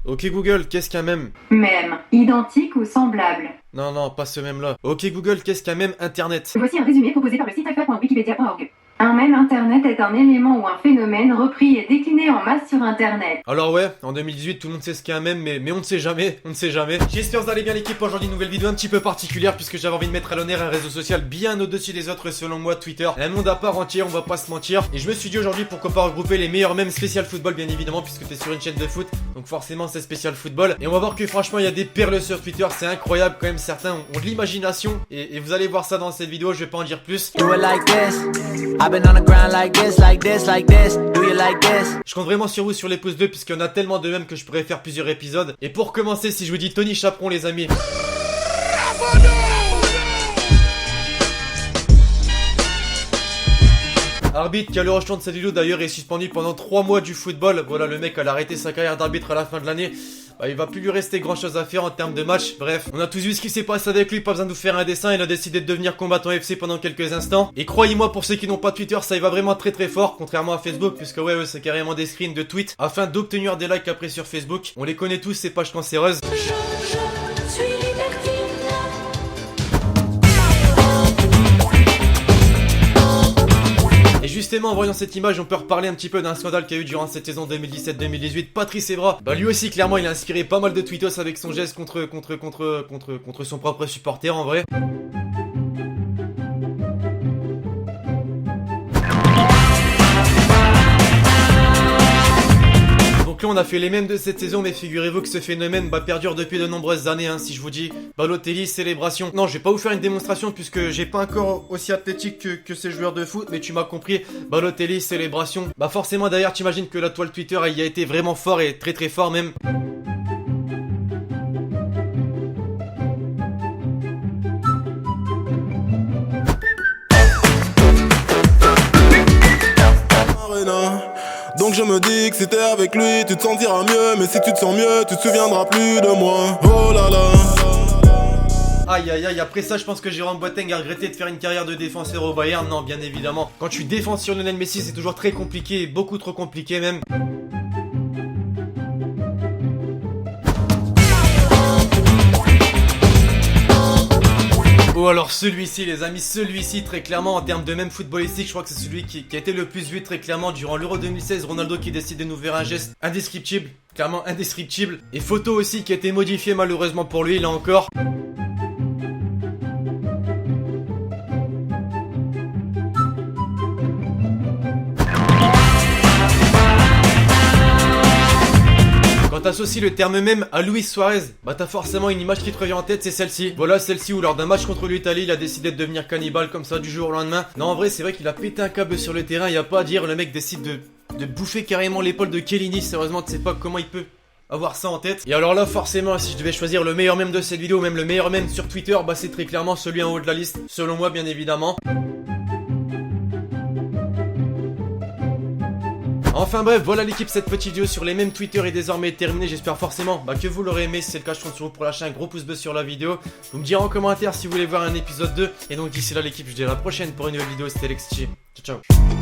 Ok Google, qu'est-ce qu'un mème? Mème, identique ou semblable. Non, non, pas ce mème là. Ok Google, qu'est-ce qu'un mème internet? Voici un résumé proposé par le site alpha.wikipedia.org. Un mème internet est un élément ou un phénomène repris et décliné en masse sur internet. Alors ouais, en 2018 tout le monde sait ce qu'est un mème, mais on ne sait jamais, J'espère que vous allez bien l'équipe. Aujourd'hui une nouvelle vidéo un petit peu particulière puisque j'avais envie de mettre à l'honneur un réseau social bien au-dessus des autres selon moi, Twitter. Un monde à part entier, on va pas se mentir. Et je me suis dit aujourd'hui pourquoi pas regrouper les meilleurs mèmes spécial football bien évidemment puisque t'es sur une chaîne de foot. Donc forcément c'est spécial football. Et on va voir que franchement il y a des perles sur Twitter, c'est incroyable quand même, certains ont de l'imagination. Et vous allez voir ça dans cette vidéo, je vais pas en dire plus. Je compte vraiment sur vous sur les pouces bleus puisqu'il y en a tellement de mèmes que je pourrais faire plusieurs épisodes. Et pour commencer, si je vous dis Tony Chaperon les amis. Arbitre qui a le rejeton de cette vidéo d'ailleurs est suspendu pendant 3 mois du football. Voilà, le mec a arrêté sa carrière d'arbitre à la fin de l'année. Bah, il va plus lui rester grand chose à faire en termes de match. Bref, on a tous vu ce qui s'est passé avec lui, pas besoin de nous faire un dessin. Il a décidé de devenir combattant FC pendant quelques instants. Et croyez-moi, pour ceux qui n'ont pas Twitter, ça y va vraiment très fort, contrairement à Facebook, puisque ouais, c'est carrément des screens de tweets afin d'obtenir des likes après sur Facebook. On les connaît tous, ces pages cancéreuses. Justement, en voyant cette image, on peut reparler un petit peu d'un scandale qu'il y a eu durant cette saison 2017-2018. Patrice Evra, bah lui aussi, clairement, il a inspiré pas mal de tweetos avec son geste contre son propre supporter en vrai. Donc là on a fait les mêmes de cette saison, mais figurez-vous que ce phénomène perdure depuis de nombreuses années hein, si je vous dis Balotelli célébration. Non, je vais pas vous faire une démonstration puisque j'ai pas un corps aussi athlétique que ces joueurs de foot, mais tu m'as compris, Balotelli célébration. Bah forcément derrière t'imagines que la toile Twitter il y a été vraiment fort et très fort même. Donc je me dis que si t'es avec lui, tu te sentiras mieux. Mais si tu te sens mieux, tu te souviendras plus de moi. Oh là là. Aïe aïe aïe, après ça je pense que Jérôme Boateng a regretté de faire une carrière de défenseur au Bayern. Non, bien évidemment, quand tu défends sur Lionel Messi c'est toujours très compliqué, beaucoup trop compliqué même. Oh alors celui-ci les amis, celui-ci très clairement en termes de même footballistique, je crois que c'est celui qui a été le plus vu très clairement durant l'Euro 2016. Ronaldo qui décide de nous faire un geste indescriptible, clairement indescriptible. Et photo aussi qui a été modifiée malheureusement pour lui, là encore. Quand t'associes le terme même à Luis Suarez, bah t'as forcément une image qui te revient en tête, c'est celle-ci. Voilà celle-ci où lors d'un match contre l'Italie, il a décidé de devenir cannibale comme ça du jour au lendemain. Non en vrai c'est vrai qu'il a pété un câble sur le terrain, y a pas à dire, le mec décide de bouffer carrément l'épaule de Chiellini. Sérieusement tu sais pas comment il peut avoir ça en tête. Et alors là forcément si je devais choisir le meilleur mème de cette vidéo, même le meilleur mème sur Twitter, bah c'est très clairement celui en haut de la liste, selon moi bien évidemment. Enfin bref, voilà l'équipe, cette petite vidéo sur les mêmes Twitter est désormais terminée. J'espère forcément que vous l'aurez aimé. Si c'est le cas, je compte sur vous pour lâcher un gros pouce bleu sur la vidéo. Vous me direz en commentaire si vous voulez voir un épisode 2. Et donc d'ici là l'équipe, je vous dis à la prochaine pour une nouvelle vidéo. C'était Lexchi. Ciao ciao.